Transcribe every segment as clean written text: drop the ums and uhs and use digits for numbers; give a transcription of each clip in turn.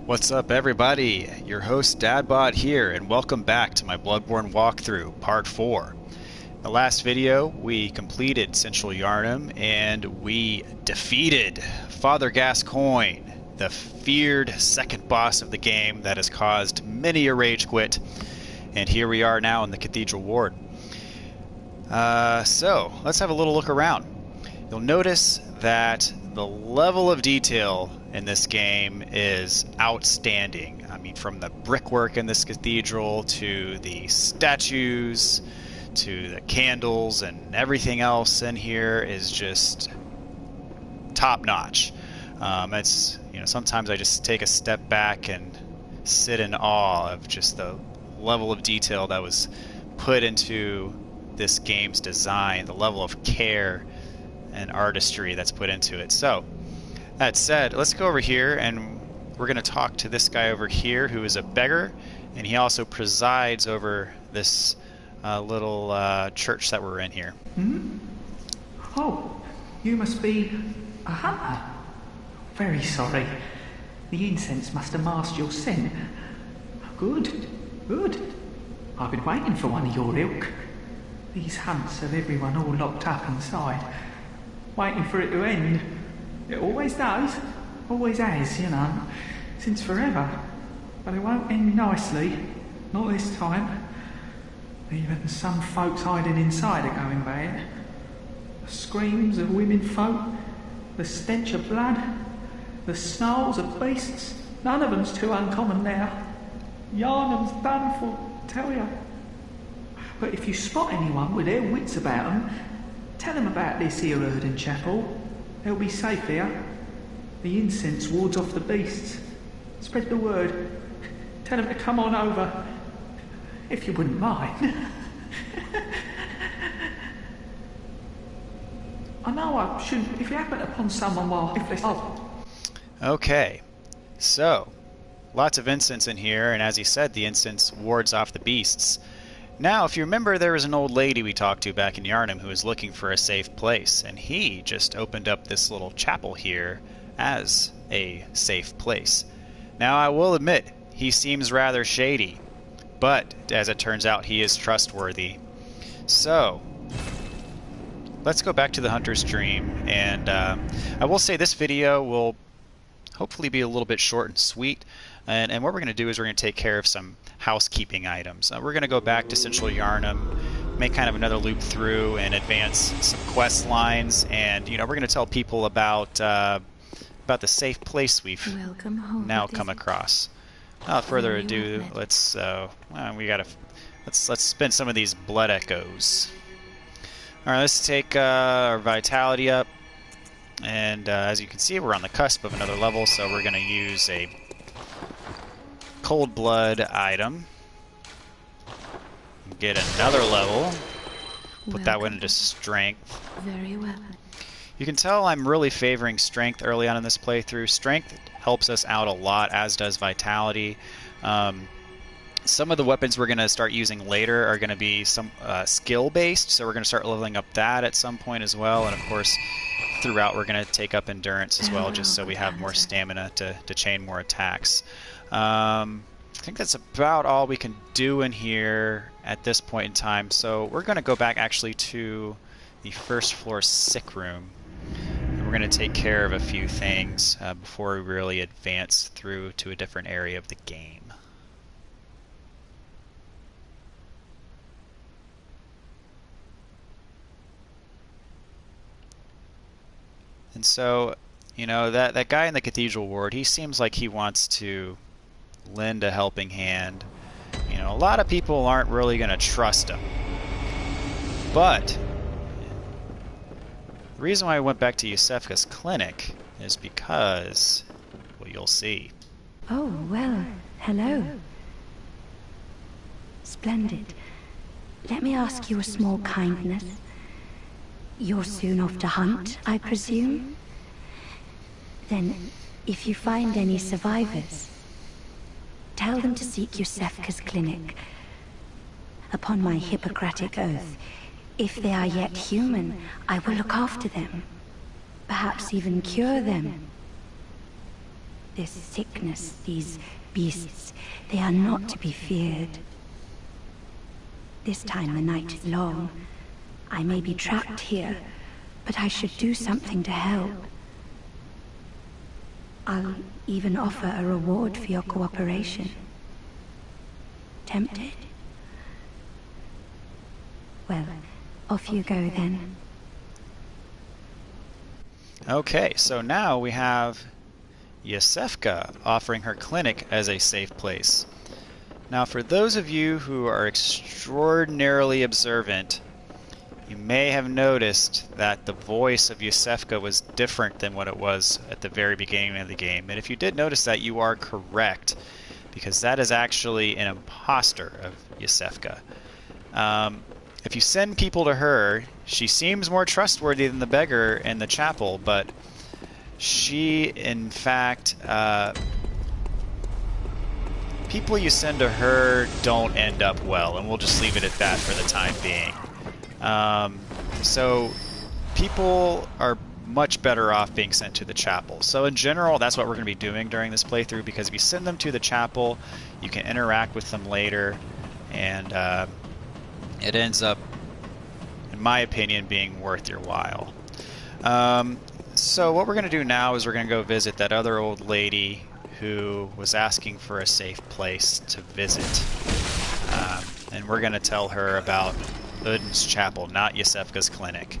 What's up, everybody? Your host Dadbot here, and welcome back to my Bloodborne walkthrough, Part 4. In the last video, we completed Central Yharnam, and we defeated Father Gascoigne, the feared second boss of the game that has caused many a rage quit. And here we are now in the Cathedral Ward. So, let's have a little look around. You'll notice that the level of detail in this game is outstanding. I mean, from the brickwork in this cathedral to the statues to the candles and everything else in here is just top notch. It's, sometimes I just take a step back and sit in awe of just the level of detail that was put into this game's design, the level of care and artistry that's put into it. So, that said, let's go over here and we're going to talk to this guy over here who is a beggar, and he also presides over this little church that we're in here. Hmm? Oh, you must be a hunter. Very sorry. The incense must have masked your scent. Good, good. I've been waiting for one of your ilk. These hunts have everyone all locked up inside, waiting for it to end. It always does, always has, since forever. But it won't end nicely, not this time. Even some folks hiding inside are going bad. The screams of women folk, the stench of blood, the snarls of beasts, none of them's too uncommon now. Yharnam's done for, tell ya. But if you spot anyone with their wits about them, tell them about this here Earden Chapel. They'll be safe here. The incense wards off the beasts. Spread the word. Tell them to come on over, if you wouldn't mind. I know I shouldn't, if you happen upon someone while... Okay, so, lots of incense in here, and as he said, the incense wards off the beasts. Now, if you remember, there was an old lady we talked to back in Yharnam who was looking for a safe place, and he just opened up this little chapel here as a safe place. Now, I will admit, he seems rather shady, but as it turns out, he is trustworthy. So, let's go back to the Hunter's Dream, and I will say this video will hopefully be a little bit short and sweet. And what we're going to do is we're going to take care of some housekeeping items. We're going to go back to Central Yharnam, make kind of another loop through and advance some quest lines, and we're going to tell people about the safe place we've now come across. Without further ado, let's spend some of these blood echoes. All right, let's take our vitality up, and as you can see, we're on the cusp of another level, so we're going to use a cold blood item. Get another level. Put that one into strength. Very well. You can tell I'm really favoring strength early on in this playthrough. Strength helps us out a lot, as does vitality. Some of the weapons we're going to start using later are going to be some skill-based, so we're going to start leveling up that at some point as well. And of course, throughout we're going to take up endurance as well, just so we have more stamina to chain more attacks. I think that's about all we can do in here at this point in time, so we're going to go back actually to the first floor sick room, and we're going to take care of a few things before we really advance through to a different area of the game. And so, that guy in the Cathedral Ward, he seems like he wants to lend a helping hand. A lot of people aren't really going to trust him. But the reason why I went back to Iosefka's clinic is because, well, you'll see. Oh, well, hello. Splendid. Let me ask you a small kindness. You're soon off to hunt, I presume? Then, if you find any survivors, tell them to seek Iosefka's clinic. Upon my Hippocratic oath, if they are yet human, I will look after them. Perhaps even cure them. This sickness, these beasts, they are not to be feared. This time the night is long. I may be trapped here, but I should do something to help. I'll even offer a reward for your cooperation. Tempted? Well, off you go then. Okay, so now we have Iosefka offering her clinic as a safe place. Now, for those of you who are extraordinarily observant, you may have noticed that the voice of Iosefka was different than what it was at the very beginning of the game. And if you did notice that, you are correct, because that is actually an imposter of Iosefka. If you send people to her, she seems more trustworthy than the beggar in the chapel, but she, in fact, people you send to her don't end up well, and we'll just leave it at that for the time being. So people are much better off being sent to the chapel. So in general, that's what we're going to be doing during this playthrough, because if you send them to the chapel, you can interact with them later, and it ends up, in my opinion, being worth your while. So what we're going to do now is we're going to go visit that other old lady who was asking for a safe place to visit. And we're going to tell her about Udin's chapel, not Iosefka's clinic.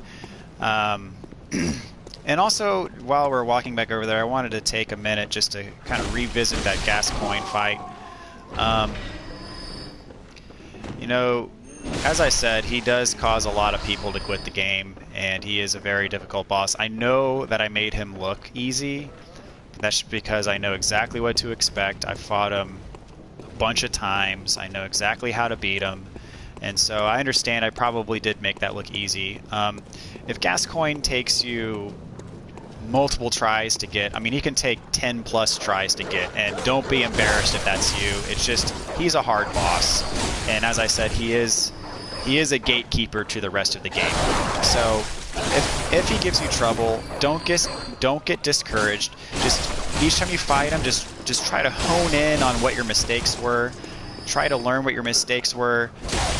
And also, while we're walking back over there, I wanted to take a minute just to kind of revisit that Gascoigne fight. You know, as I said, he does cause a lot of people to quit the game, and he is a very difficult boss. I know that I made him look easy. That's because I know exactly what to expect. I fought him a bunch of times. I know exactly how to beat him. And so I understand I probably did make that look easy. If Gascoigne takes you multiple tries to get, I mean, he can take 10 plus tries to get, and don't be embarrassed if that's you. It's just, he's a hard boss. And as I said, he is a gatekeeper to the rest of the game. So if he gives you trouble, don't get discouraged. Just each time you fight him, just try to hone in on what your mistakes were. Try to learn what your mistakes were,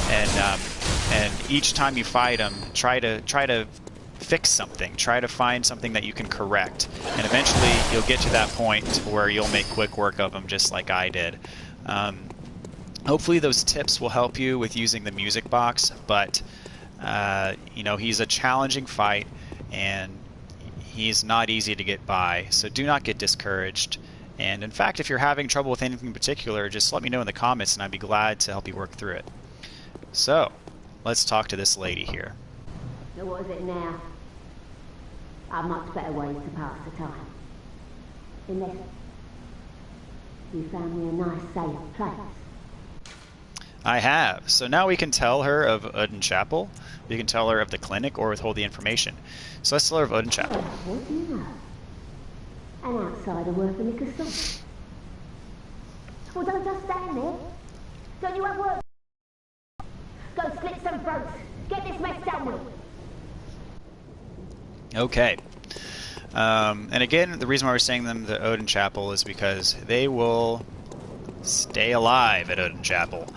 and each time you fight him, try to fix something. Try to find something that you can correct, and eventually you'll get to that point where you'll make quick work of him, just like I did. Hopefully those tips will help you with using the music box, but you know, he's a challenging fight, and he's not easy to get by, so do not get discouraged. And in fact, if you're having trouble with anything in particular, just let me know in the comments and I'd be glad to help you work through it. So, let's talk to this lady here. So what is it now? I've much better ways to pass the time. Unless you found me a nice safe place. I have. So now we can tell her of Udin Chapel, we can tell her of the clinic, or withhold the information. So let's tell her of Udin Chapel. What do you know? An outsider worth a lick of salt. Well, don't just stand there. Don't you have work? Go slit some throats. Get this mess done with. Okay. And again, the reason why we're saying them the Udin Chapel is because they will stay alive at Udin Chapel.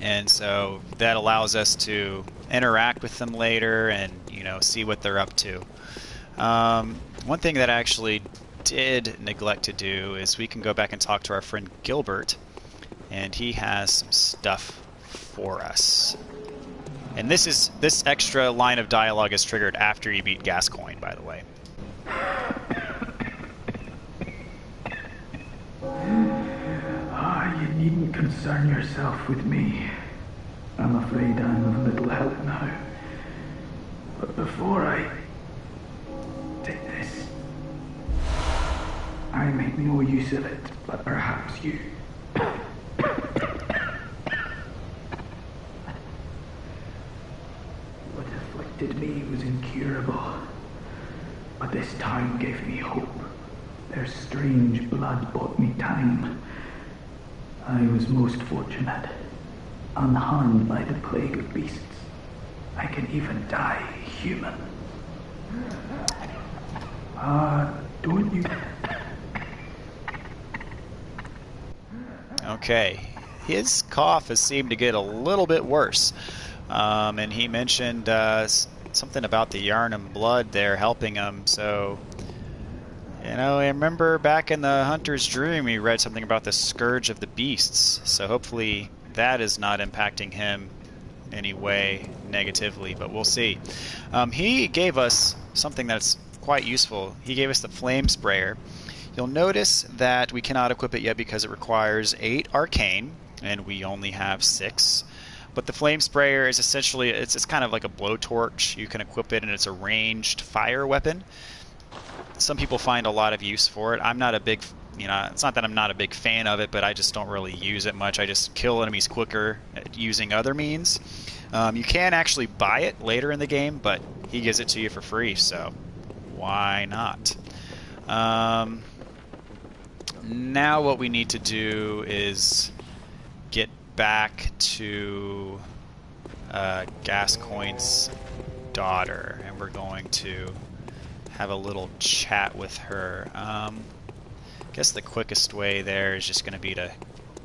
And so that allows us to interact with them later and, you know, see what they're up to. One thing that I actually did neglect to do is we can go back and talk to our friend Gilbert, and he has some stuff for us. And this extra line of dialogue is triggered after you beat Gascoigne, by the way. You needn't concern yourself with me. I'm afraid I'm of little help now. But before I did this, I make no use of it, but perhaps you. What afflicted me was incurable, but this time gave me hope. Their strange blood bought me time. I was most fortunate, unharmed by the plague of beasts. I can even die human. don't you? Okay, his cough has seemed to get a little bit worse. And he mentioned something about the Yarnum blood there helping him, so... You know, I remember back in the Hunter's Dream we read something about the Scourge of the Beasts, so hopefully that is not impacting him any way negatively, but we'll see. He gave us something that's quite useful. He gave us the Flamesprayer. You'll notice that we cannot equip it yet because it requires 8 arcane, and we only have 6. But the Flamesprayer is essentially, it's kind of like a blowtorch. You can equip it and it's a ranged fire weapon. Some people find a lot of use for it. I'm not a big, you know, it's not that I'm not a big fan of it, but I just don't really use it much. I just kill enemies quicker using other means. You can actually buy it later in the game, but he gives it to you for free, so why not? Now what we need to do is get back to Gascoigne's daughter, and we're going to have a little chat with her. I guess the quickest way there is just going to be to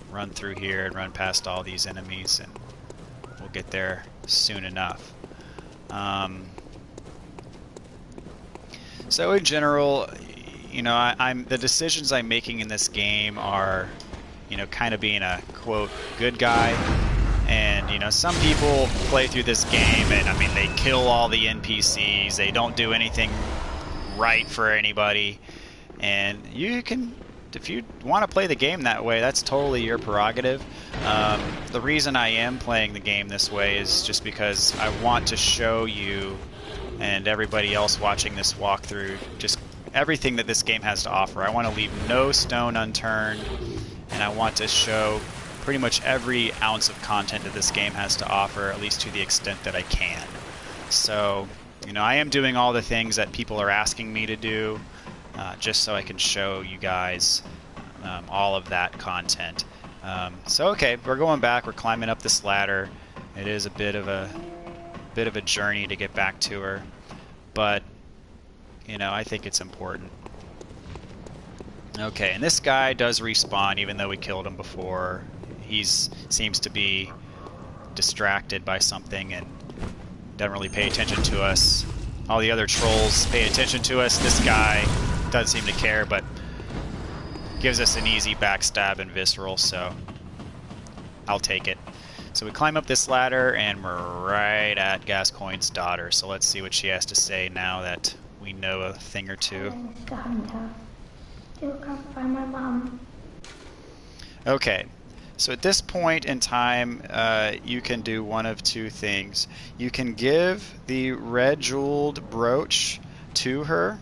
run through here and run past all these enemies, and we'll get there soon enough. So in general, you know, the decisions I'm making in this game are, you know, kind of being a quote good guy. And, you know, some people play through this game and, I mean, they kill all the NPCs, they don't do anything right for anybody, and you can, if you want to play the game that way, that's totally your prerogative. The reason I am playing the game this way is just because I want to show you and everybody else watching this walkthrough just everything that this game has to offer. I want to leave no stone unturned, and I want to show pretty much every ounce of content that this game has to offer, at least to the extent that I can. So, you know, I am doing all the things that people are asking me to do, just so I can show you guys all of that content. So okay, we're going back. We're climbing up this ladder. It is a bit of a journey to get back to her, but you know, I think it's important. Okay, and this guy does respawn even though we killed him before. He seems to be distracted by something and doesn't really pay attention to us. All the other trolls pay attention to us. This guy doesn't seem to care, but gives us an easy backstab and visceral, so I'll take it. So we climb up this ladder and we're right at Gascoigne's daughter. So let's see what she has to say now that we know a thing or two. Mr. Hunter, you'll come find my mum. Okay. So at this point in time, you can do one of two things. You can give the red jeweled brooch to her,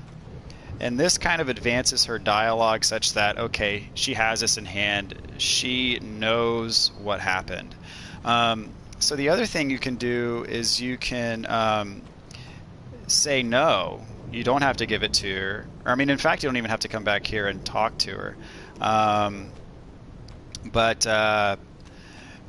and this kind of advances her dialogue such that, okay, she has this in hand, she knows what happened. So the other thing you can do is you can say no. You don't have to give it to her. Or, I mean, in fact, you don't even have to come back here and talk to her. But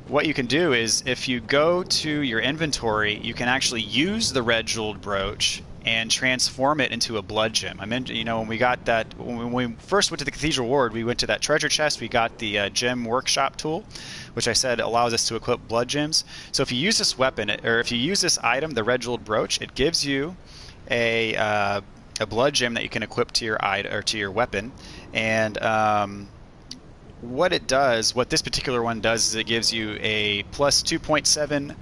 what you can do is, if you go to your inventory, you can actually use the red jeweled brooch and transform it into a blood gem. I mean, you know, when we got that, when we first went to the Cathedral Ward, we went to that treasure chest. We got the gem workshop tool, which I said allows us to equip blood gems. So if you use this weapon, or if you use this item, the red jeweled brooch, it gives you a blood gem that you can equip to your or to your weapon, and what it does, what this particular one does, is it gives you a plus 2.7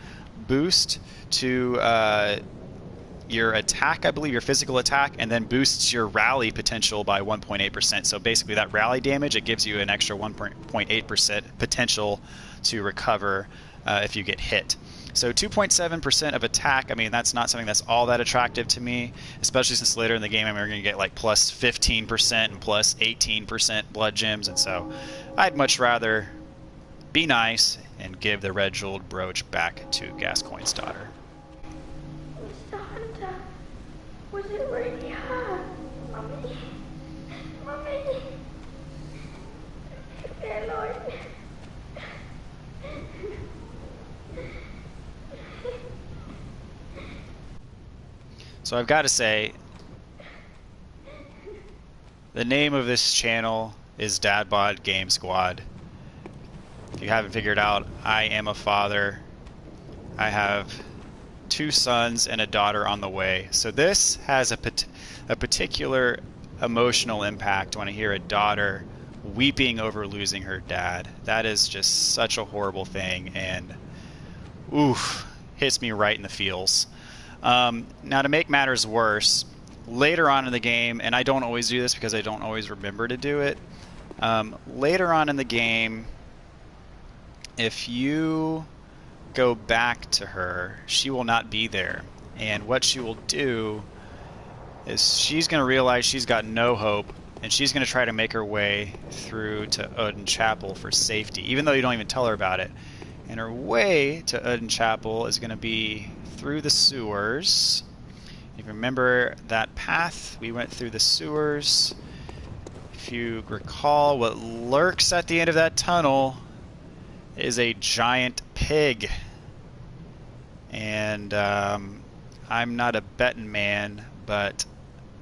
boost to your attack, I believe, your physical attack, and then boosts your rally potential by 1.8%. So basically that rally damage, it gives you an extra 1.8% potential to recover if you get hit. So 2.7% of attack, I mean, that's not something that's all that attractive to me, especially since later in the game I'm going to get like plus 15% and plus 18% blood gems, and so I'd much rather be nice and give the red jeweled brooch back to Gascoigne's daughter. Mr. Hunter, was it really her? Mummy? Mummy? Leave me alone. So I've got to say, The name of this channel is Dadbod Game Squad. If you haven't figured out, I am a father. I have 2 sons and a daughter on the way. So this has a particular emotional impact when I hear a daughter weeping over losing her dad. That is just such a horrible thing, and oof, hits me right in the feels. Now, to make matters worse, later on in the game, and I don't always do this because I don't always remember to do it, later on in the game, if you go back to her, she will not be there. And what she will do is she's going to realize she's got no hope, and she's going to try to make her way through to Odin Chapel for safety, even though you don't even tell her about it. And her way to Odin Chapel is going to be through the sewers. If you remember that path, we went through the sewers. If you recall, what lurks at the end of that tunnel is a giant pig. And I'm not a betting man, but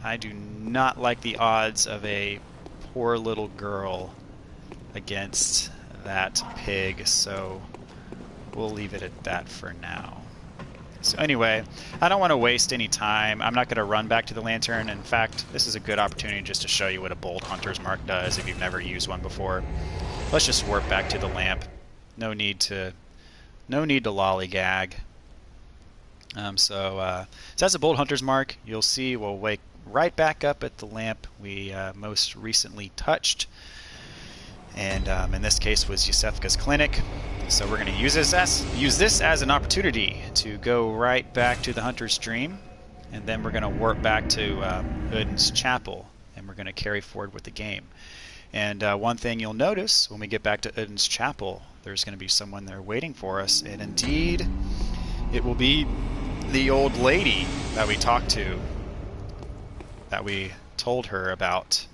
I do not like the odds of a poor little girl against that pig, so we'll leave it at that for now. So anyway, I don't want to waste any time. I'm not going to run back to the lantern. In fact, this is a good opportunity just to show you what a bold hunter's mark does if you've never used one before. Let's just warp back to the lamp. No need to lollygag. So that's a bold hunter's mark. You'll see we'll wake right back up at the lamp we most recently touched, and in this case was Iosefka's clinic. So we're going to use this as an opportunity to go right back to the hunter's dream, and then we're going to warp back to Odin's chapel, and we're going to carry forward with the game. And one thing you'll notice when we get back to Odin's chapel, there's going to be someone there waiting for us, and indeed it will be the old lady that we talked to, that we told her about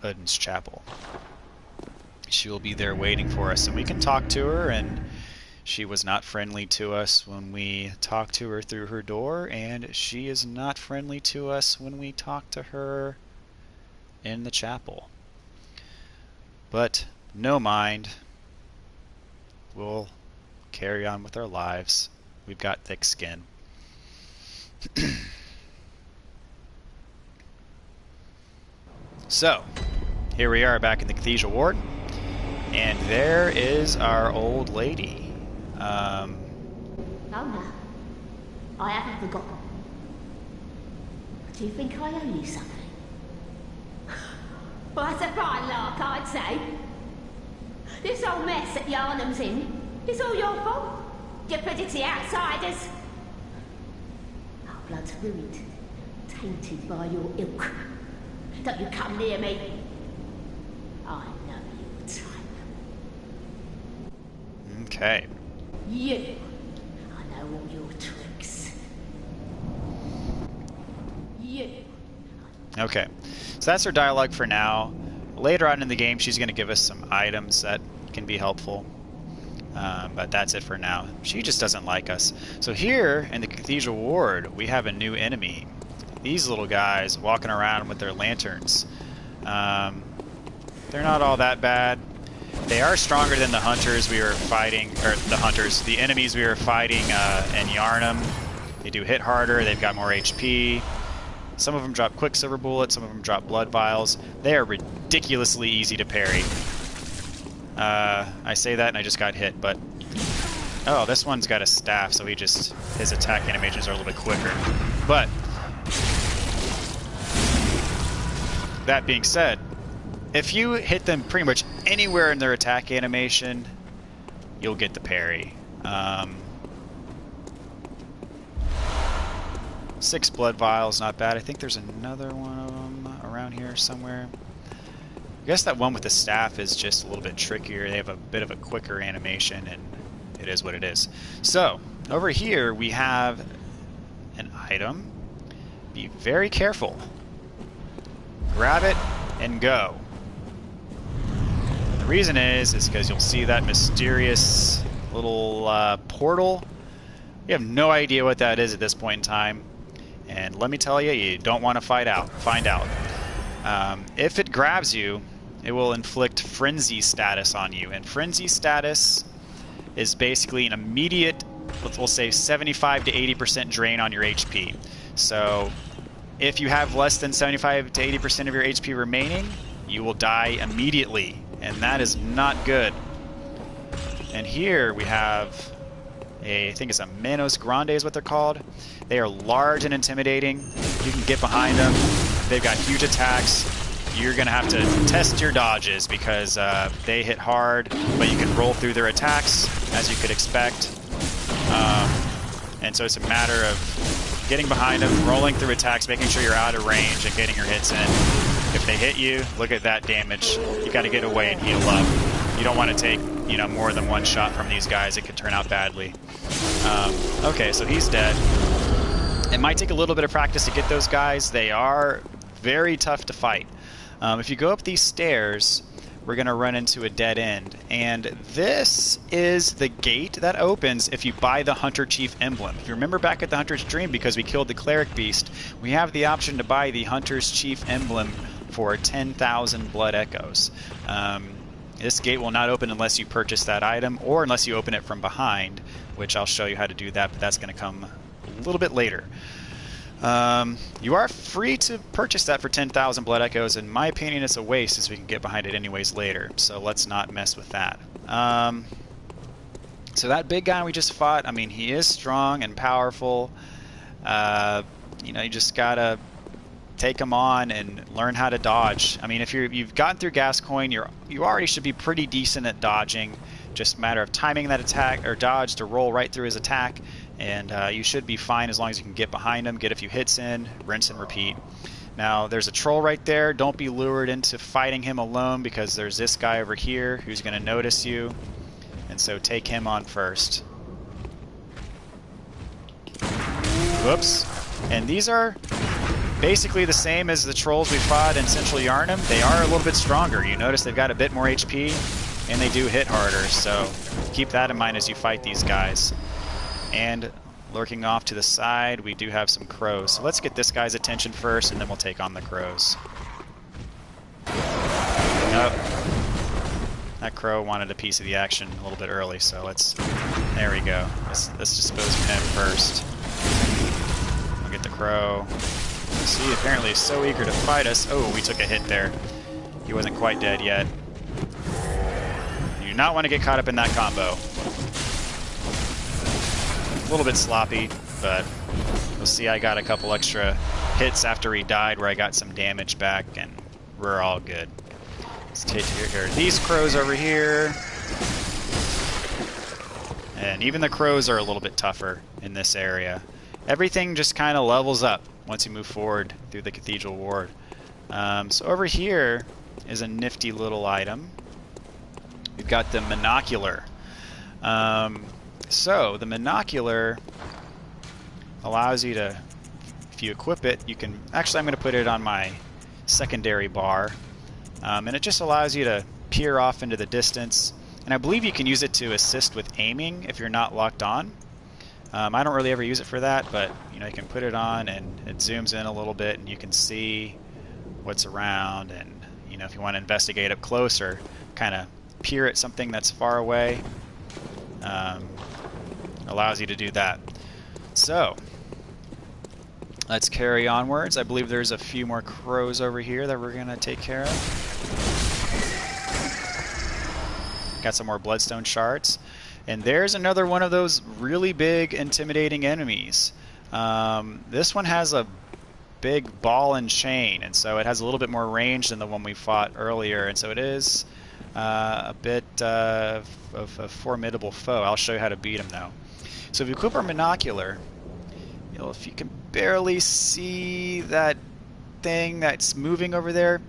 Odin's chapel. She will be there waiting for us, and we can talk to her, and she was not friendly to us when we talked to her through her door, and she is not friendly to us when we talk to her in the chapel. But no mind, we'll carry on with our lives. We've got thick skin. So, here we are back in the Cathedral Ward, and there is our old lady. Oh no, I haven't forgotten. Do you think I owe you something? Well, that's a fine lark, I'd say. This whole mess that Yarnum's in, it's all your fault. You predicted outsiders. Our blood's ruined, tainted by your ilk. Don't you come near me. I know your type. Okay. You. I know all your tricks. You. Okay. So that's her dialogue for now. Later on in the game, she's going to give us some items that can be helpful. But that's it for now. She just doesn't like us. So here in the Cathedral Ward, we have a new enemy. These little guys walking around with their lanterns. They're not all that bad. They are stronger than the hunters we were fighting, or the enemies we were fighting in Yarnum. They do hit harder, they've got more HP. Some of them drop quicksilver bullets, some of them drop blood vials. They are ridiculously easy to parry. I say that and I just got hit, but... Oh, this one's got a staff, so his attack animations are a little bit quicker. But... that being said, if you hit them pretty much anywhere in their attack animation, you'll get the parry. 6 blood vials, not bad. I think there's another one of them around here somewhere. I guess that one with the staff is just a little bit trickier. They have a bit of a quicker animation, and it is what it is. So, over here we have an item. Be very careful. Grab it and go. And the reason is because you'll see that mysterious little portal. You have no idea what that is at this point in time. And let me tell you, you don't want to find out. If it grabs you, it will inflict frenzy status on you, and frenzy status is basically an immediate, we'll say 75 to 80% drain on your HP. So if you have less than 75 to 80% of your HP remaining, you will die immediately, and that is not good. And here we have I think it's a Manos Grande is what they're called. They are large and intimidating. You can get behind them. They've got huge attacks. You're going to have to test your dodges because they hit hard, but you can roll through their attacks, as you could expect. And so it's a matter of getting behind them, rolling through attacks, making sure you're out of range, and getting your hits in. If they hit you, look at that damage. You got to get away and heal up. You don't want to take, more than one shot from these guys. It could turn out badly. Okay, so he's dead. It might take a little bit of practice to get those guys. They are very tough to fight. If you go up these stairs, we're going to run into a dead end. And this is the gate that opens if you buy the Hunter Chief emblem. If you remember back at the Hunter's Dream, because we killed the Cleric Beast, we have the option to buy the Hunter's Chief emblem for 10,000 Blood Echoes. This gate will not open unless you purchase that item, or unless you open it from behind, which I'll show you how to do that, but that's going to come a little bit later. You are free to purchase that for 10,000 Blood Echoes. In my opinion, it's a waste, since we can get behind it anyways later, so let's not mess with that. So that big guy we just fought, I mean, he is strong and powerful. You just gotta take him on and learn how to dodge. I mean, if you've gotten through Gascoigne, you already should be pretty decent at dodging. Just a matter of timing that attack or dodge to roll right through his attack, and you should be fine as long as you can get behind him, get a few hits in, rinse and repeat. Now, there's a troll right there. Don't be lured into fighting him alone, because there's this guy over here who's going to notice you, and so take him on first. Whoops. And these are basically the same as the trolls we fought in Central Yharnam. They are a little bit stronger. You notice they've got a bit more HP, and they do hit harder, so keep that in mind as you fight these guys. And lurking off to the side, we do have some crows. So let's get this guy's attention first, and then we'll take on the crows. Nope. That crow wanted a piece of the action a little bit early, so there we go. Let's dispose of him first. We'll get the crow. See, apparently he's so eager to fight us. Oh, we took a hit there. He wasn't quite dead yet. You do not want to get caught up in that combo. A little bit sloppy, but you'll see I got a couple extra hits after he died where I got some damage back, and we're all good. Let's take care of these crows over here. And even the crows are a little bit tougher in this area. Everything just kind of levels up once you move forward through the Cathedral Ward. So over here is a nifty little item. We've got the Monocular. So the Monocular allows you to, if you equip it, you can, actually I'm going to put it on my secondary bar, and it just allows you to peer off into the distance, and I believe you can use it to assist with aiming if you're not locked on. I don't really ever use it for that, but you can put it on and it zooms in a little bit and you can see what's around, and if you want to investigate up close or kind of peer at something that's far away, allows you to do that. So let's carry onwards. I believe there's a few more crows over here that we're going to take care of. Got some more bloodstone shards. And there's another one of those really big, intimidating enemies. This one has a big ball and chain, and so it has a little bit more range than the one we fought earlier, and so it is a bit of a formidable foe. I'll show you how to beat him, though. So if you equip our Monocular, if you can barely see that thing that's moving over there,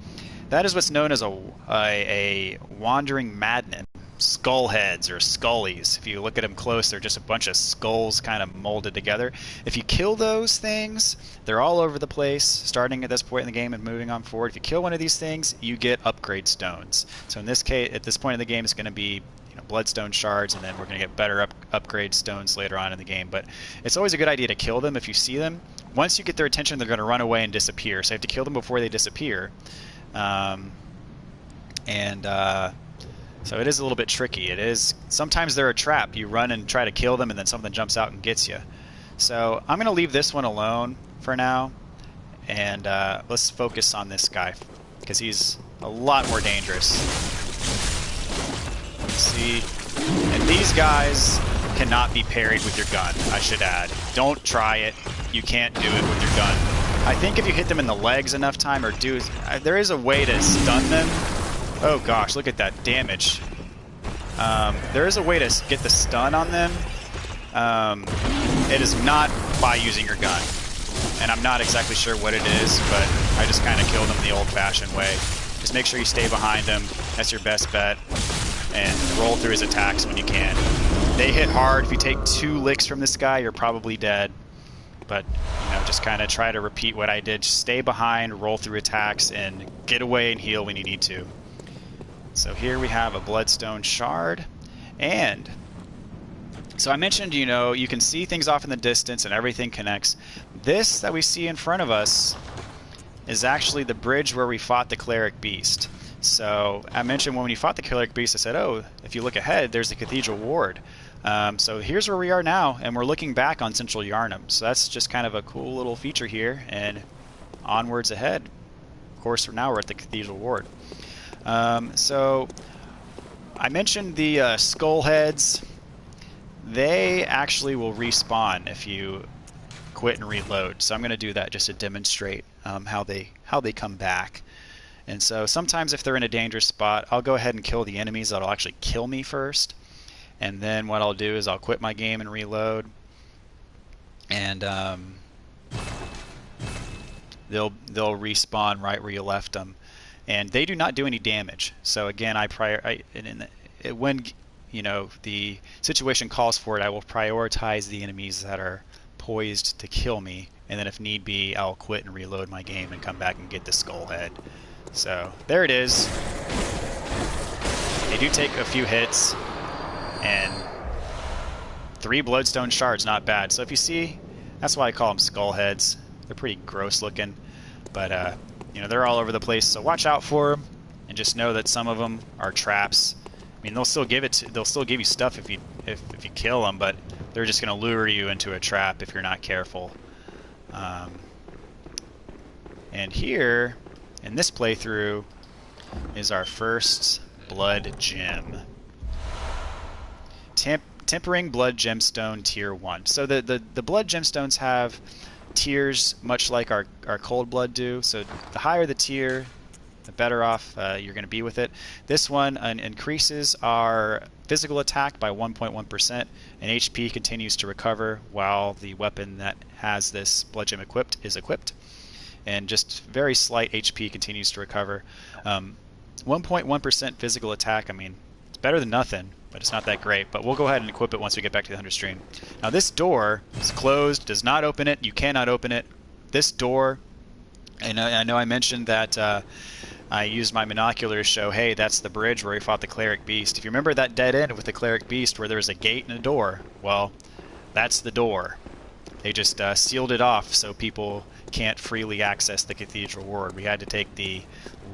that is what's known as a wandering madman. Skull heads or scullies. If you look at them close, they're just a bunch of skulls kind of molded together. If you kill those things, they're all over the place, starting at this point in the game and moving on forward. If you kill one of these things, you get upgrade stones. So in this case, at this point in the game, it's going to be bloodstone shards, and then we're going to get better upgrade stones later on in the game. But it's always a good idea to kill them if you see them. once you get their attention, they're going to run away and disappear. So you have to kill them before they disappear. So it is a little bit tricky. It is, sometimes they're a trap. You run and try to kill them, and then something jumps out and gets you. So I'm going to leave this one alone for now, and let's focus on this guy, because he's a lot more dangerous. Let's see. And these guys cannot be parried with your gun, I should add. Don't try it. You can't do it with your gun. I think if you hit them in the legs enough time, or there is a way to stun them. Oh gosh, look at that damage. There is a way to get the stun on them. It is not by using your gun. And I'm not exactly sure what it is, but I just kind of killed them the old-fashioned way. Just make sure you stay behind him. That's your best bet. And roll through his attacks when you can. They hit hard. If you take 2 licks from this guy, you're probably dead. But, you know, just kind of try to repeat what I did. Just stay behind, roll through attacks, and get away and heal when you need to. So here we have a Bloodstone Shard. And so I mentioned, you know, you can see things off in the distance and everything connects. This that we see in front of us is actually the bridge where we fought the Cleric Beast. So I mentioned when we fought the Cleric Beast, I said, oh, if you look ahead, there's the Cathedral Ward. So here's where we are now, and we're looking back on Central Yharnam. So that's just kind of a cool little feature here, and onwards ahead. Of course, now we're at the Cathedral Ward. So I mentioned the skull heads. They actually will respawn if you quit and reload. So I'm going to do that just to demonstrate how they come back. And so sometimes if they're in a dangerous spot, I'll go ahead and kill the enemies that'll actually kill me first. And then what I'll do is I'll quit my game and reload. And they'll respawn right where you left them. And they do not do any damage. So again, when you know the situation calls for it, I will prioritize the enemies that are poised to kill me, and then if need be, I'll quit and reload my game and come back and get the skull head. So there it is. They do take a few hits, and 3 Bloodstone Shards, not bad. So if you see, that's why I call them skull heads. They're pretty gross looking, but you know, they're all over the place, so watch out for them, and just know that some of them are traps. I mean, they'll still give you stuff if you kill them, but they're just going to lure you into a trap if you're not careful. And here, in this playthrough, is our first Blood Gem. Tempering Blood Gemstone Tier 1. So the Blood Gemstones have tiers much like our Cold Blood do. So the higher the tier, the better off you're going to be with it. This one increases our physical attack by 1.1%, and HP continues to recover while the weapon that has this Blood Gem equipped is equipped. And just very slight HP continues to recover. 1.1% physical attack, I mean, it's better than nothing, but it's not that great. But we'll go ahead and equip it once we get back to the 100 stream. Now this door is closed, does not open it, you cannot open it. This door, and I know I mentioned that I used my binoculars to show, hey, that's the bridge where we fought the Cleric Beast. If you remember that dead end with the Cleric Beast where there was a gate and a door, well, that's the door. They just sealed it off so people can't freely access the Cathedral Ward. We had to take the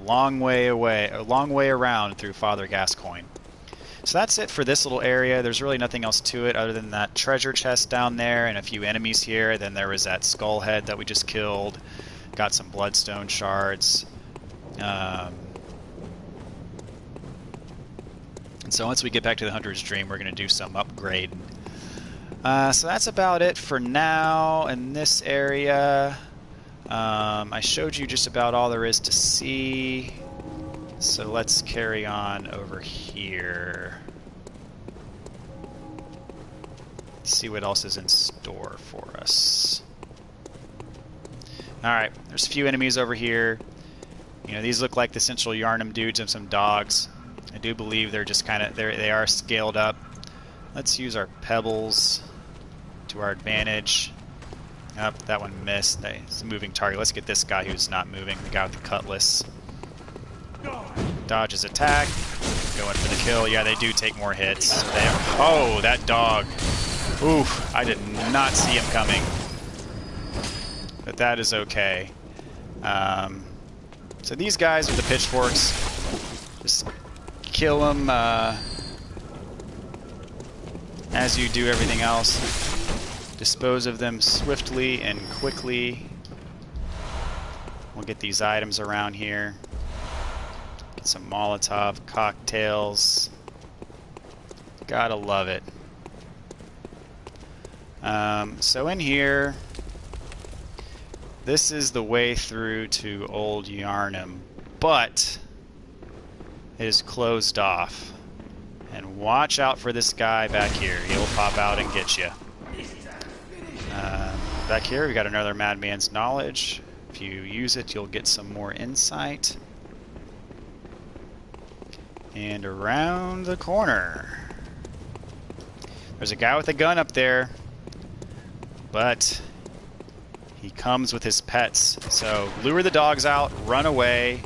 long way around through Father Gascoigne. So that's it for this little area. There's really nothing else to it other than that treasure chest down there and a few enemies here. Then there was that skull head that we just killed. Got some Bloodstone Shards. And so once we get back to the Hunter's Dream, we're going to do some upgrade. So that's about it for now in this area. I showed you just about all there is to see. So let's carry on over here. Let's see what else is in store for us. Alright, there's a few enemies over here. You know, these look like the Central Yharnam dudes and some dogs. I do believe they're just kind of, they are scaled up. Let's use our pebbles to our advantage. Oh, that one missed. It's a moving target. Let's get this guy who's not moving, the guy with the cutlass. Dodge his attack. Going for the kill. Yeah, they do take more hits. Oh, that dog. Oof, I did not see him coming. but that is okay. So these guys with the pitchforks, just kill them as you do everything else. Dispose of them swiftly and quickly. We'll get these items around here. Get some Molotov cocktails. Gotta love it. So in here, this is the way through to Old Yharnam, but it is closed off. And watch out for this guy back here. He'll pop out and get you. Back here, we got another Madman's Knowledge. If you use it, you'll get some more insight. And around the corner, there's a guy with a gun up there, but he comes with his pets. So lure the dogs out, run away,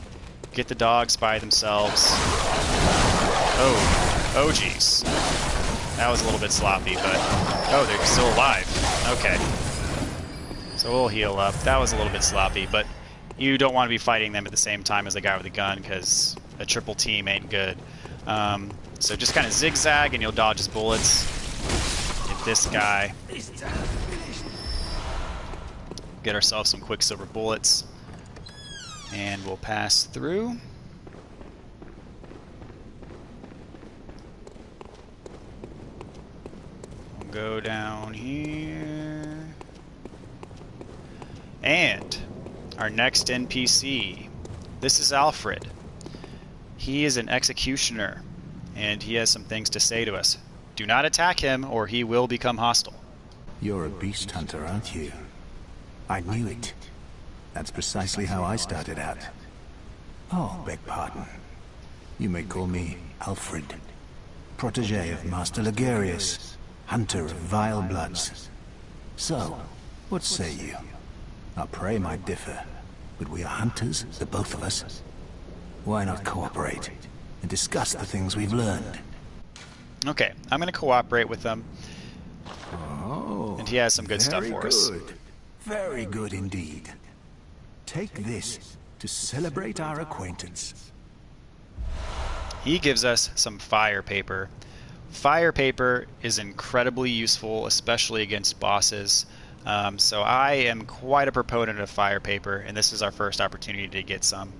get the dogs by themselves. Oh geez. That was a little bit sloppy, but oh, they're still alive. Okay. So we'll heal up. That was a little bit sloppy, but you don't want to be fighting them at the same time as the guy with the gun, because a triple team ain't good. So just kind of zigzag and you'll dodge his bullets. Get this guy. Get ourselves some quicksilver bullets. And we'll pass through. We'll go down here. And our next NPC. This is Alfred. He is an executioner, and he has some things to say to us. Do not attack him, or he will become hostile. You're a beast hunter, aren't you? I knew it. That's precisely how I started out. Oh, beg pardon. You may call me Alfred, protege of Master Ligurius, hunter of vile bloods. So, what say you? Our prey might differ, but we are hunters, the both of us. Why not cooperate and discuss the things we've learned? Okay, I'm going to cooperate with them. Oh, and he has some good stuff for us. Very good indeed. Take this to celebrate our acquaintance. He gives us some fire paper. Fire paper is incredibly useful, especially against bosses. So I am quite a proponent of fire paper, and this is our first opportunity to get some.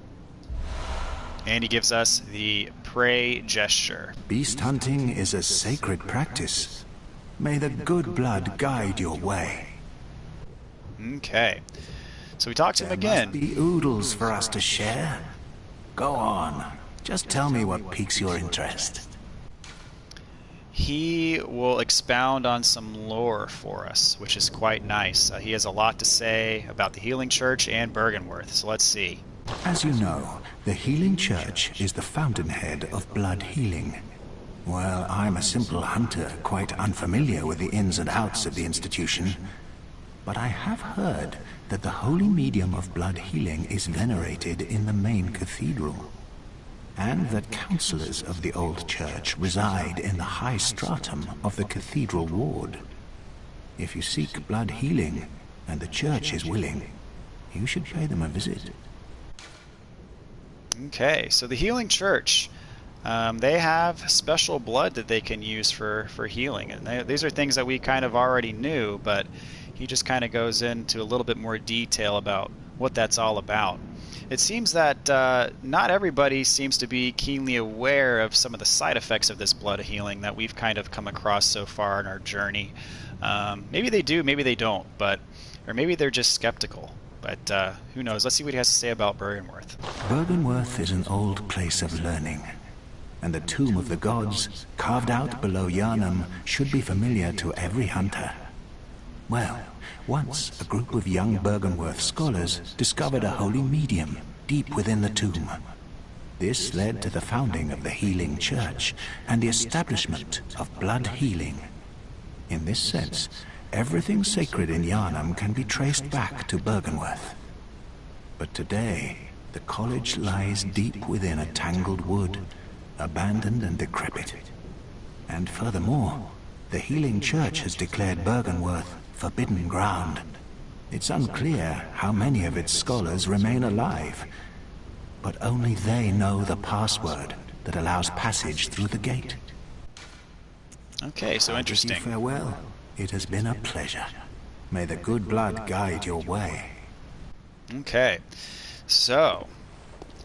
And he gives us the Pray gesture. Beast hunting is a sacred practice. May the good blood guide your way. Okay. So we talk to him again. There must be oodles for us to share. Go on. Just tell me what piques your interest. He will expound on some lore for us, which is quite nice. He has a lot to say about the Healing Church and Byrgenwerth, so let's see. As you know, the Healing Church is the fountainhead of blood healing. Well, I'm a simple hunter, quite unfamiliar with the ins and outs of the institution. But I have heard that the holy medium of blood healing is venerated in the main cathedral, and that counselors of the old church reside in the high stratum of the Cathedral Ward. If you seek blood healing, and the church is willing, you should pay them a visit. Okay, so the Healing Church, they have special blood that they can use for healing, and these are things that we kind of already knew, but he just kind of goes into a little bit more detail about what that's all about. It seems that not everybody seems to be keenly aware of some of the side effects of this blood healing that we've kind of come across so far in our journey. Maybe they do, maybe they don't, or maybe they're just skeptical. But who knows? Let's see what he has to say about Byrgenwerth. Byrgenwerth is an old place of learning, and the Tomb of the Gods, carved out below Yharnam, should be familiar to every hunter. Well, once a group of young Byrgenwerth scholars discovered a holy medium deep within the tomb. This led to the founding of the Healing Church and the establishment of blood healing. In this sense, everything sacred in Yharnam can be traced back to Byrgenwerth. But today, the college lies deep within a tangled wood, abandoned and decrepit. And furthermore, the Healing Church has declared Byrgenwerth forbidden ground. It's unclear how many of its scholars remain alive, but only they know the password that allows passage through the gate. Okay, so interesting. Farewell. It has been a pleasure. May the good blood guide your way. Okay, so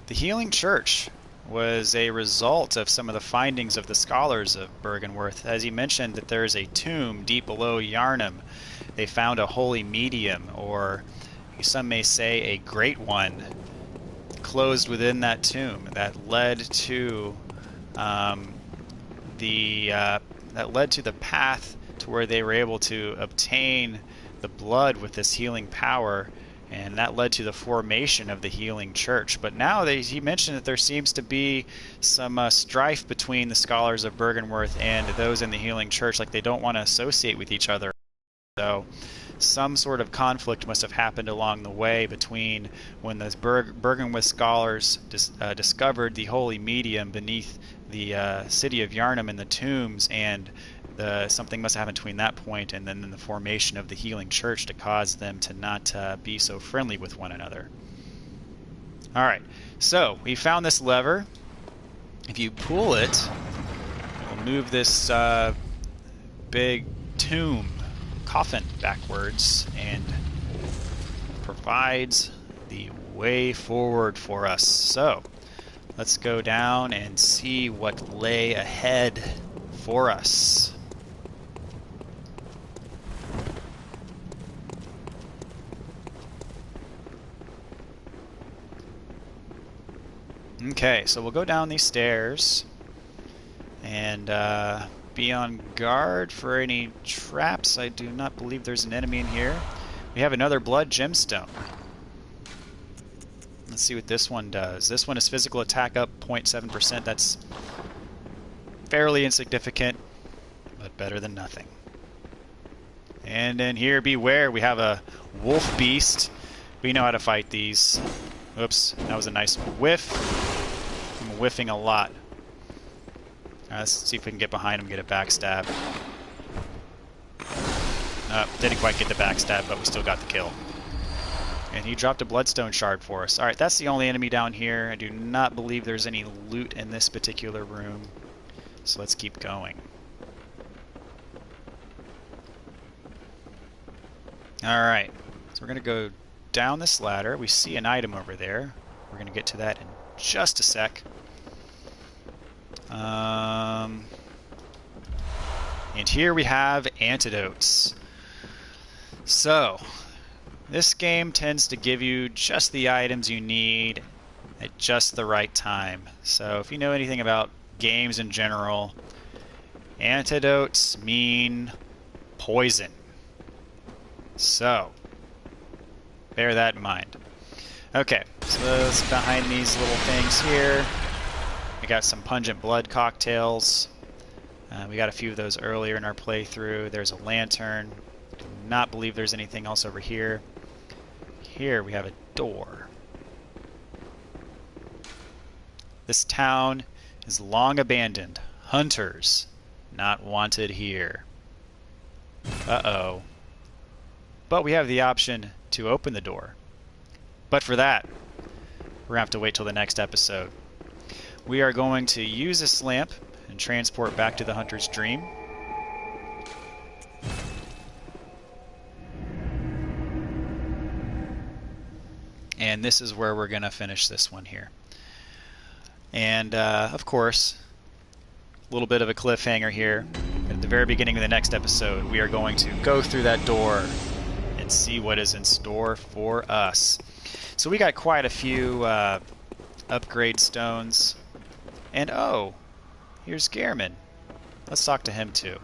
the Healing Church was a result of some of the findings of the scholars of Byrgenwerth. As he mentioned, that there is a tomb deep below Yharnam. They found a holy medium, or some may say a great one, closed within that tomb that led to the path to where they were able to obtain the blood with this healing power, and that led to the formation of the Healing Church. But now he mentioned that there seems to be some strife between the scholars of Byrgenwerth and those in the Healing Church, like they don't want to associate with each other. So some sort of conflict must have happened along the way between when the Byrgenwerth scholars discovered the holy medium beneath the city of Yharnam in the tombs, and something must have happened between that point and then the formation of the Healing Church to cause them to not be so friendly with one another. Alright, so we found this lever. If you pull it, it will move this big tomb coffin backwards and provides the way forward for us. So let's go down and see what lay ahead for us. Okay, so we'll go down these stairs and be on guard for any traps. I do not believe there's an enemy in here. We have another blood gemstone. Let's see what this one does. This one is physical attack up 0.7%. That's fairly insignificant, but better than nothing. And in here, beware, we have a wolf beast. We know how to fight these. Oops, that was a nice whiff. I'm whiffing a lot. Let's see if we can get behind him, get a backstab. Didn't quite get the backstab, but we still got the kill. And he dropped a bloodstone shard for us. Alright, that's the only enemy down here. I do not believe there's any loot in this particular room. So let's keep going. Alright, so we're going to go down this ladder. We see an item over there. We're going to get to that in just a sec. And here we have antidotes. So, this game tends to give you just the items you need at just the right time. So if you know anything about games in general, antidotes mean poison. So, bear that in mind. Okay, so let's behind these little things here. We got some pungent blood cocktails. We got a few of those earlier in our playthrough. There's a lantern. Do not believe there's anything else over here. Here we have a door. This town is long abandoned. Hunters not wanted here. Uh-oh. But we have the option to open the door. But for that, we're going to have to wait till the next episode. We are going to use this lamp and transport back to the Hunter's Dream. And this is where we're going to finish this one here. And, of course, a little bit of a cliffhanger here. At the very beginning of the next episode, we are going to go through that door and see what is in store for us. So we got quite a few upgrade stones. And, oh, here's Gehrman. Let's talk to him, too.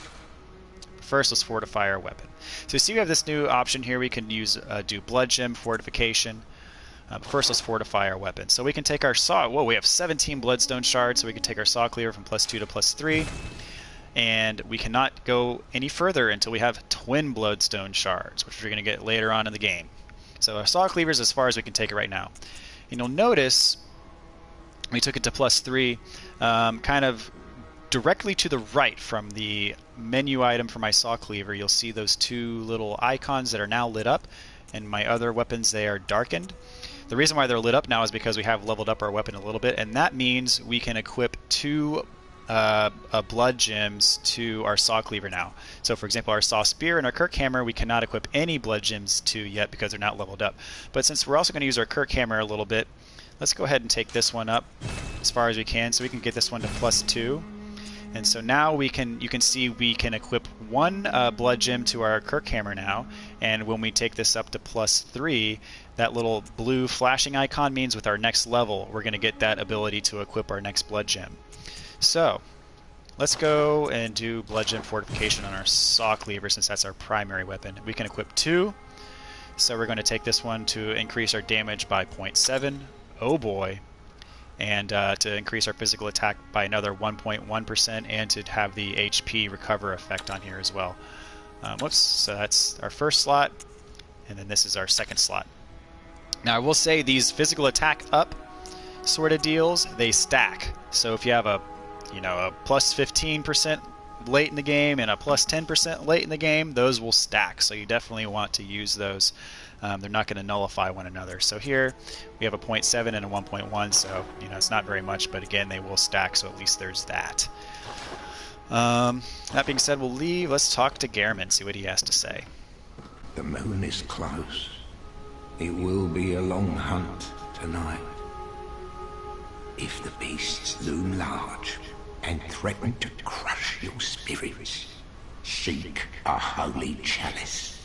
First, let's fortify our weapon. So you see we have this new option here. We can use do blood gem fortification. First, let's fortify our weapon. So we can take our saw. Whoa, we have 17 bloodstone shards, so we can take our saw cleaver from +2 to +3. And we cannot go any further until we have twin bloodstone shards, which we're going to get later on in the game. So our saw cleaver is as far as we can take it right now. And you'll notice we took it to +3, kind of directly to the right from the menu item for my saw cleaver. You'll see those two little icons that are now lit up. and my other weapons, they are darkened. The reason why they're lit up now is because we have leveled up our weapon a little bit, and that means we can equip 2 blood gems to our saw cleaver now. So for example, our saw spear and our kirk hammer, we cannot equip any blood gems to yet because they're not leveled up. But since we're also going to use our kirk hammer a little bit, let's go ahead and take this one up as far as we can, so we can get this one to +2. And so now you can see we can equip 1 blood gem to our kirk hammer now, and when we take this up to +3, that little blue flashing icon means with our next level we're going to get that ability to equip our next blood gem. So let's go and do blood gem fortification on our saw cleaver, since that's our primary weapon. We can equip 2, so we're going to take this one to increase our damage by 0.7. Oh boy. And to increase our physical attack by another 1.1%, and to have the HP recover effect on here as well. Whoops, so that's our first slot, and then this is our second slot. Now I will say these physical attack up sort of deals, they stack. So if you have a +15% late in the game and a +10% late in the game, those will stack. So you definitely want to use those. They're not going to nullify one another. So here we have a 0.7 and a 1.1, so it's not very much, but again they will stack, so at least there's that. That being said, we'll leave. Let's talk to Gehrman, see what he has to say. The moon is close. It will be a long hunt tonight. If the beasts loom large and threaten to crush your spirits, seek a holy chalice,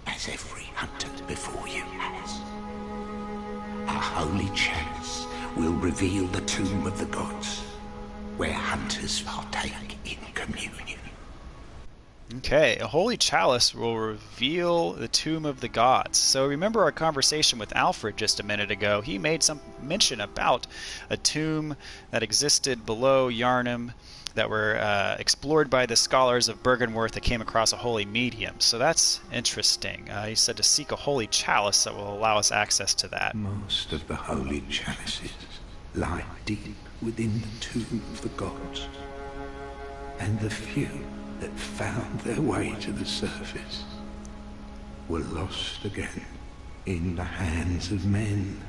as every hunter before you has. A holy chalice will reveal the tomb of the gods, where hunters partake in communion. Okay, a holy chalice will reveal the tomb of the gods. So remember our conversation with Alfred just a minute ago. He made some mention about a tomb that existed below Yharnam that were explored by the scholars of Byrgenwerth that came across a holy medium. So that's interesting. He said to seek a holy chalice that will allow us access to that. Most of the holy chalices lie deep within the tomb of the gods, and the few that found their way to the surface were lost again in the hands of men.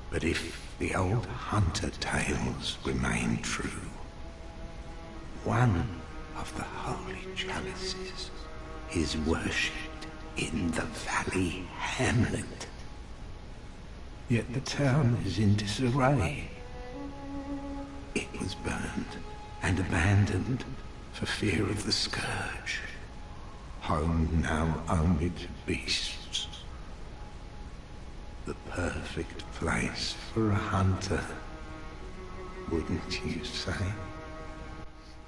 But if the old hunter tales remain true, one of the holy chalices is worshipped in the valley hamlet. Yet the town is in disarray. It was burned and abandoned for fear of the scourge, home now only to beasts. The perfect place for a hunter, wouldn't you say?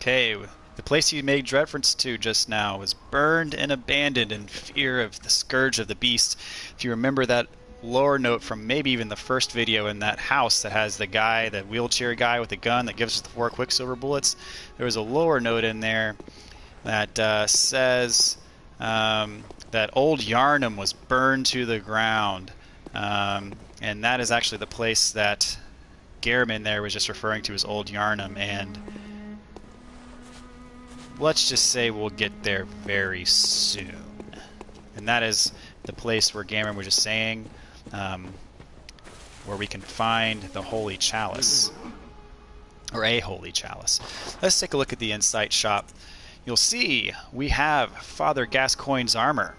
Okay, the place you made reference to just now was burned and abandoned in fear of the scourge of the beast. If you remember that lore note from maybe even the first video in that house that has the guy, the wheelchair guy with the gun that gives us the 4 Quicksilver bullets, there was a lore note in there that says that old Yharnam was burned to the ground. And that is actually the place that Gehrman there was just referring to as old Yharnam, and let's just say we'll get there very soon. And that is the place where Gehrman was just saying where we can find the holy chalice, or a holy chalice. Let's take a look at the Insight shop. You'll see we have Father Gascoigne's armor.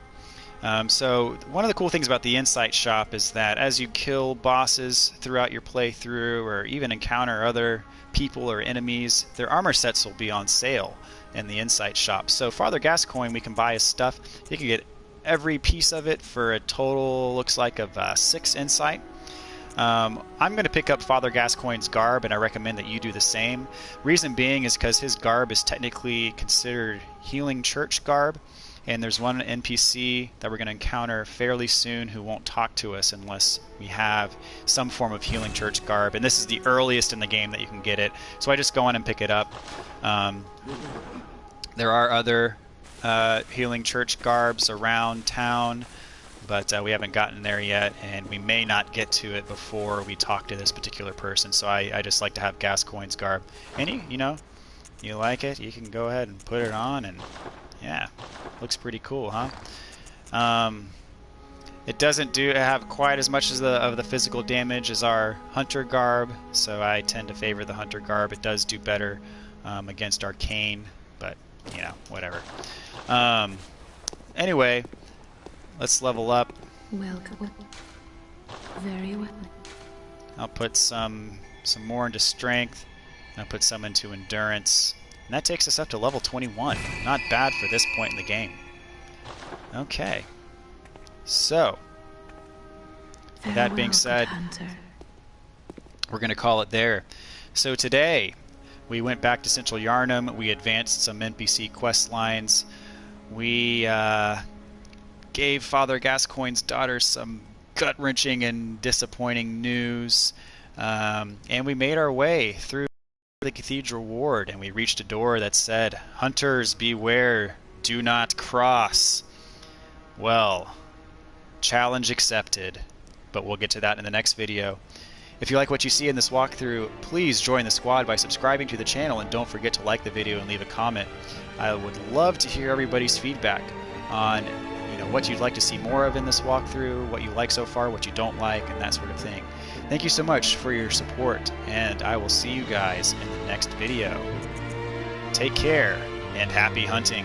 So one of the cool things about the Insight shop is that as you kill bosses throughout your playthrough, or even encounter other people or enemies, their armor sets will be on sale in the Insight shop. So Father Gascoigne, we can buy his stuff. You can get every piece of it for a total, looks like, of 6 insight. I'm going to pick up Father Gascoigne's garb, and I recommend that you do the same. Reason being is because his garb is technically considered healing church garb, and there's one NPC that we're going to encounter fairly soon who won't talk to us unless we have some form of healing church garb, and this is the earliest in the game that you can get it, so I just go on and pick it up. There are other healing church garbs around town, but we haven't gotten there yet, and we may not get to it before we talk to this particular person, so I just like to have Gascoigne's garb. And you like it, you can go ahead and put it on, and yeah, looks pretty cool, huh? It doesn't have quite as much as of the physical damage as our hunter garb, so I tend to favor the hunter garb. It does do better against arcane, but you know, whatever. Anyway, let's level up. Welcome. Very well. I'll put some more into strength, and I'll put some into endurance, and that takes us up to level 21. Not bad for this point in the game. Okay. So, that being said, we're going to call it there. So today, we went back to Central Yharnam, we advanced some NPC quest lines, we gave Father Gascoigne's daughter some gut-wrenching and disappointing news, and we made our way through the Cathedral Ward, and we reached a door that said, "Hunters, beware, do not cross." Well, challenge accepted, but we'll get to that in the next video. If you like what you see in this walkthrough, please join the squad by subscribing to the channel, and don't forget to like the video and leave a comment. I would love to hear everybody's feedback on what you'd like to see more of in this walkthrough, what you like so far, what you don't like, and that sort of thing. Thank you so much for your support, and I will see you guys in the next video. Take care, and happy hunting!